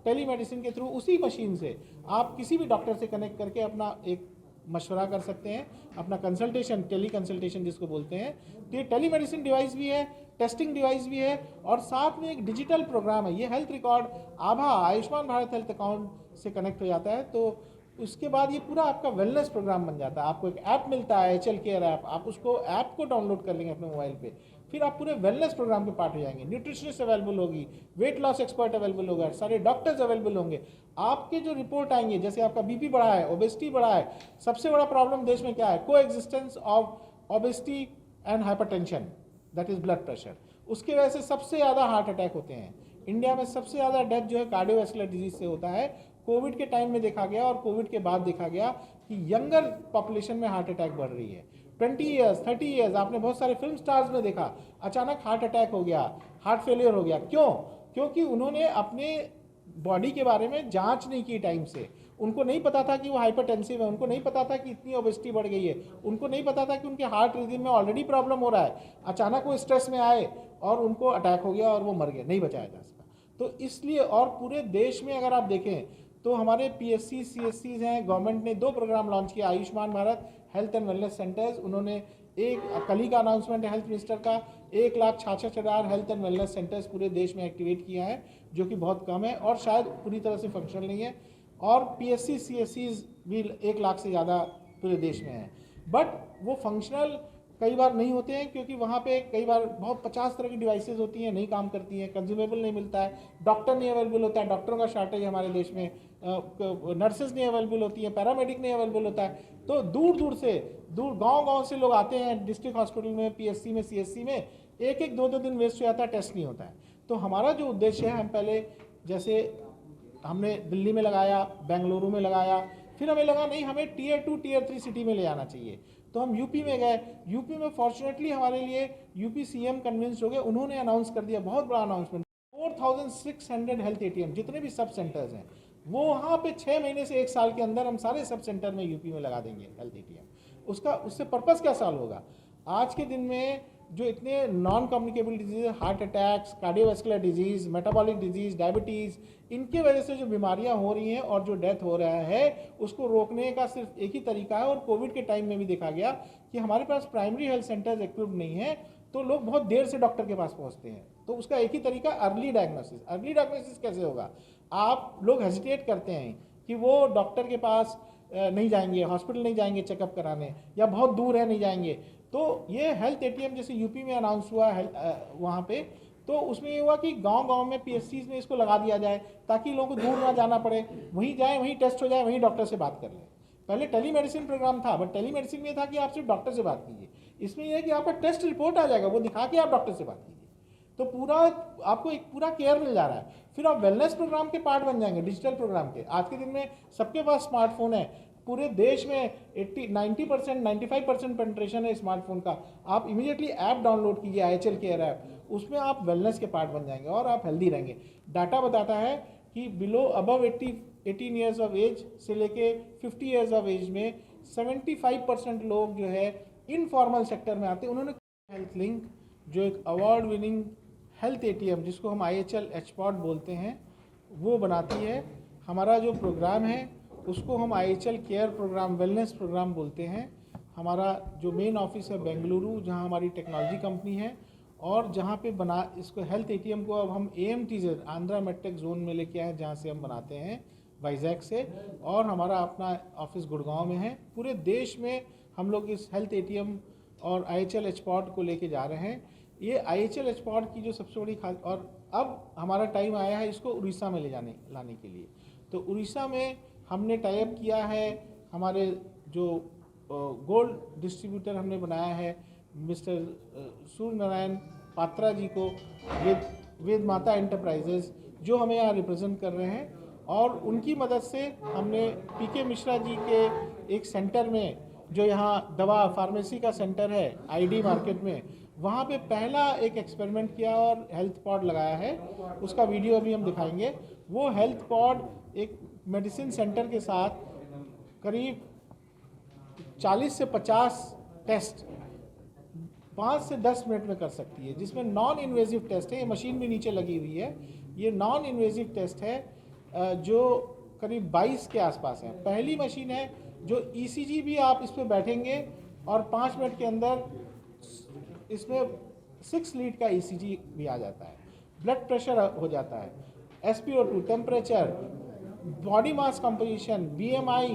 Tele medicine के through उसी machine से आप किसी भी डॉक्टर से कनेक्ट करके अपना एक मशवरा कर सकते हैं, अपना कंसल्टेशन, टेली कंसल्टेशन जिसको बोलते हैं। तो ये टेली मेडिसिन डिवाइस भी है, टेस्टिंग डिवाइस भी है, और साथ में एक डिजिटल प्रोग्राम है। ये हेल्थ रिकॉर्ड आभा आयुष्मान भारत हेल्थ अकाउंट से कनेक्ट हो जाता है, तो उसके बाद ये पूरा आपका वेलनेस प्रोग्राम बन जाता है। आपको एक ऐप मिलता है, HL केयर ऐप, आप उसको ऐप को डाउनलोड कर लेंगे अपने मोबाइल पे, फिर आप पूरे वेलनेस प्रोग्राम के पार्ट हो जाएंगे। न्यूट्रिशनिस्ट अवेलेबल होगी, वेट लॉस एक्सपर्ट अवेलेबल होगा, सारे डॉक्टर्स अवेलेबल होंगे। आपके जो रिपोर्ट आएंगे, जैसे आपका बीपी बढ़ा है, ओबेसिटी बढ़ा है, सबसे बड़ा प्रॉब्लम देश में क्या है, को existence of obesity and hypertension, that is blood pressure. उसकी वजह से सबसे ज़्यादा हार्ट अटैक होते हैं इंडिया में। सबसे ज़्यादा डेथ जो है कार्डियोवैस्कुलर डिजीज से होता है। कोविड के टाइम में देखा गया और कोविड के बाद देखा गया कि यंगर पॉपुलेशन में हार्ट अटैक बढ़ रही है। 20 ईयर्स 30 ईयर्स आपने बहुत सारे फिल्म स्टार्स में देखा, अचानक हार्ट अटैक हो गया, हार्ट फेलियर हो गया। क्यों? क्योंकि उन्होंने अपने बॉडी के बारे में जांच नहीं की टाइम से। उनको नहीं पता था कि वो हाइपरटेंसिव है, उनको नहीं पता था कि इतनी ओबेसिटी बढ़ गई है, उनको नहीं पता था कि उनके हार्ट रिदम में ऑलरेडी प्रॉब्लम हो रहा है। अचानक वो स्ट्रेस में आए और उनको अटैक हो गया और वो मर गए, नहीं बचाया जा सका। तो इसलिए, और पूरे देश में अगर आप देखें तो हमारे PSC CSCs हैं, गवर्नमेंट ने 2 प्रोग्राम लॉन्च किया, Ayushman Bharat health and wellness centres. उन्होंने एक कल ही का अनाउंसमेंट है हेल्थ मिनिस्टर का, 1,66,000 हेल्थ एंड वेलनेस सेंटर्स पूरे देश में एक्टिवेट किया है, जो कि बहुत कम है और शायद पूरी तरह से फंक्शनल नहीं है। और PSC CSCs भी 1 लाख से ज़्यादा पूरे देश में हैं, बट वो फंक्शनल कई बार नहीं होते हैं, क्योंकि वहाँ पे कई बार बहुत 50 तरह की डिवाइसेस होती हैं, नहीं काम करती हैं, कंज्यूमेबल नहीं मिलता है, डॉक्टर नहीं अवेलेबल होता है, डॉक्टरों का शॉर्टेज है हमारे देश में, नर्सेज नहीं अवेलेबल होती हैं, पैरामेडिक नहीं अवेलेबल होता है। तो दूर दूर से, गांव से लोग आते हैं डिस्ट्रिक्ट हॉस्पिटल में, PSC में, CSC में, 1-1 2-2 दिन वेस्ट हो जाता है, टेस्ट नहीं होता है। तो हमारा जो उद्देश्य है, हम पहले जैसे हमने दिल्ली में लगाया, बेंगलुरु में लगाया, फिर हमें लगा नहीं, हमें Tier 2 Tier 3 सिटी में ले जाना चाहिए, तो हम यूपी में गए। यूपी में फॉर्चुनेटली हमारे लिए यूपी CM कन्विंस हो गए, उन्होंने अनाउंस कर दिया, बहुत बड़ा अनाउंसमेंट, 4600 हेल्थ ATM जितने भी सब सेंटर्स हैं, वो वहाँ पे 6 महीने से 1 साल के अंदर हम सारे सब सेंटर में यूपी में लगा देंगे हेल्थ ATM। उससे पर्पज़ क्या सॉल्व होगा? आज के दिन में जो इतने non communicable disease, heart attacks, cardiovascular disease, metabolic disease, diabetes, इनके वजह से जो बीमारियां हो रही हैं और जो डेथ हो रहा है, उसको रोकने का सिर्फ एक ही तरीका है। और कोविड के टाइम में भी देखा गया कि हमारे पास प्राइमरी हेल्थ सेंटर्स इक्विप्ड नहीं है, तो लोग बहुत देर से डॉक्टर के पास पहुंचते हैं। तो उसका एक ही तरीका, अर्ली डायग्नोसिस। अर्ली डायग्नोसिस कैसे होगा? आप लोग हेजिटेट करते हैं कि वो डॉक्टर के पास नहीं जाएंगे, हॉस्पिटल नहीं जाएंगे चेकअप कराने, या बहुत दूर है नहीं जाएंगे। तो ये हेल्थ ATM जैसे यूपी में अनाउंस हुआ वहाँ पे, तो उसमें ये हुआ कि गांव-गांव में PSCs में इसको लगा दिया जाए, ताकि लोगों को दूर ना जाना पड़े, वहीं जाए, वहीं टेस्ट हो जाए, वहीं डॉक्टर से बात कर लें। पहले टेली मेडिसिन प्रोग्राम था, बट टेली मेडिसिन में था कि आप सिर्फ डॉक्टर से बात कीजिए। इसमें यह है कि आपका टेस्ट रिपोर्ट आ जाएगा, वो दिखा के आप डॉक्टर से बात कीजिए, तो पूरा आपको एक पूरा केयर मिल जा रहा है। फिर आप वेलनेस प्रोग्राम के पार्ट बन जाएंगे, डिजिटल प्रोग्राम के। आज के दिन में सबके पास स्मार्टफोन है, पूरे देश में 90% 95% पेंट्रेशन है स्मार्टफोन का। आप इमीडिएटली ऐप डाउनलोड कीजिए, IHL केयर ऐप, उसमें आप वेलनेस के पार्ट बन जाएंगे और आप हेल्दी रहेंगे। डाटा बताता है कि अबव 18 ईयर्स ऑफ एज से लेके 50 ईयर्स ऑफ एज में 75% लोग जो है इनफॉर्मल सेक्टर में आते हैं। उन्होंने हेल्थ लिंक, जो एक अवार्ड विनिंग हेल्थ ATM, जिसको हम IHL HPOT बोलते हैं, वो बनाती है। हमारा जो प्रोग्राम है उसको हम IHL care program, wellness program बोलते हैं। हमारा जो मेन ऑफिस है बेंगलुरु, जहां हमारी टेक्नोलॉजी कंपनी है, और जहां पे इसको हेल्थ ATM को अब हम AMT से, आंध्रा मेडटेक जोन में लेके आए, जहां से हम बनाते हैं वाइजैक से, और हमारा अपना ऑफिस गुड़गांव में है। पूरे देश में हम लोग इस हेल्थ ATM और IHL HPOT को लेके जा रहे हैं। ये IHL HPOT की जो सबसे बड़ी और अब हमारा टाइम आया है इसको उड़ीसा में लाने के लिए। तो उड़ीसा में हमने टाइप किया है, हमारे जो गोल्ड डिस्ट्रीब्यूटर हमने बनाया है मिस्टर सूर्य नारायण पात्रा जी को, वेद माता एंटरप्राइजेज, जो हमें यहाँ रिप्रेजेंट कर रहे हैं। और उनकी मदद से हमने PK मिश्रा जी के एक सेंटर में, जो यहाँ दवा फार्मेसी का सेंटर है ID मार्केट में, वहाँ पे पहला एक एक्सपेरिमेंट किया और हेल्थ पॉड लगाया है। उसका वीडियो अभी हम दिखाएंगे। वो हेल्थ पॉड एक मेडिसिन सेंटर के साथ करीब 40 से 50 टेस्ट 5 से 10 मिनट में कर सकती है, जिसमें नॉन इन्वेजिव टेस्ट है। ये मशीन भी नीचे लगी हुई है, ये नॉन इन्वेजिव टेस्ट है। जो करीब 22 के आसपास है। पहली मशीन है जो ECG भी आप इस पर बैठेंगे और 5 मिनट के अंदर इसमें 6 लीड का ECG भी आ जाता है, ब्लड प्रेशर हो जाता है, SpO2, temperature, body mass composition, BMI,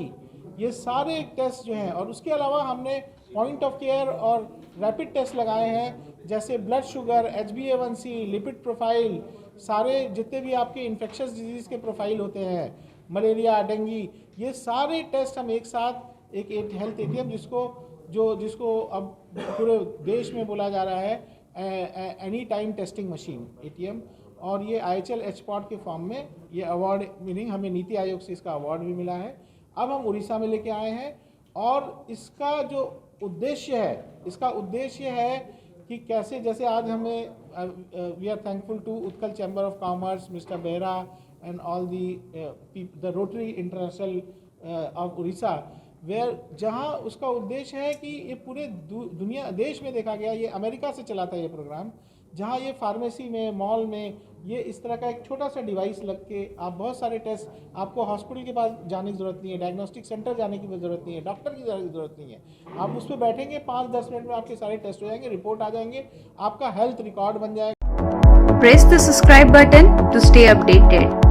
ये सारे टेस्ट जो हैं। और उसके अलावा हमने पॉइंट ऑफ केयर और रैपिड टेस्ट लगाए हैं, जैसे blood sugar, HbA1c, lipid profile, सारे जितने भी आपके इन्फेक्शस डिजीज़ के प्रोफाइल होते हैं, मलेरिया, डेंगू, ये सारे टेस्ट हम एक साथ एक हेल्थ ATM जिसको अब पूरे देश में बोला जा रहा है any time testing machine ATM, और ये IHL HPOT के फॉर्म में ये अवार्ड, मीनिंग हमें नीति आयोग से इसका अवार्ड भी मिला है। अब हम उड़ीसा में लेके आए हैं और इसका जो उद्देश्य है कि कैसे, जैसे आज हमें we are thankful to Utkal chamber of commerce, Mister Behera and all the Rotary International of Orissa, where जहाँ उसका उद्देश्य है कि ये पूरे देश में देखा गया, ये अमेरिका से चला था ये प्रोग्राम, जहाँ ये फार्मेसी में, मॉल में ये इस तरह का एक छोटा सा डिवाइस लग के आप बहुत सारे टेस्ट, आपको हॉस्पिटल के पास जाने की ज़रूरत नहीं है, डायग्नोस्टिक सेंटर जाने की ज़रूरत नहीं है, डॉक्टर की ज़रूरत नहीं है, आप उस पर बैठेंगे 5-10 मिनट में आपके सारे टेस्ट हो जाएंगे, रिपोर्ट आ जाएंगे, आपका हेल्थ रिकॉर्ड बन जाएगा। Press the subscribe button to stay updated.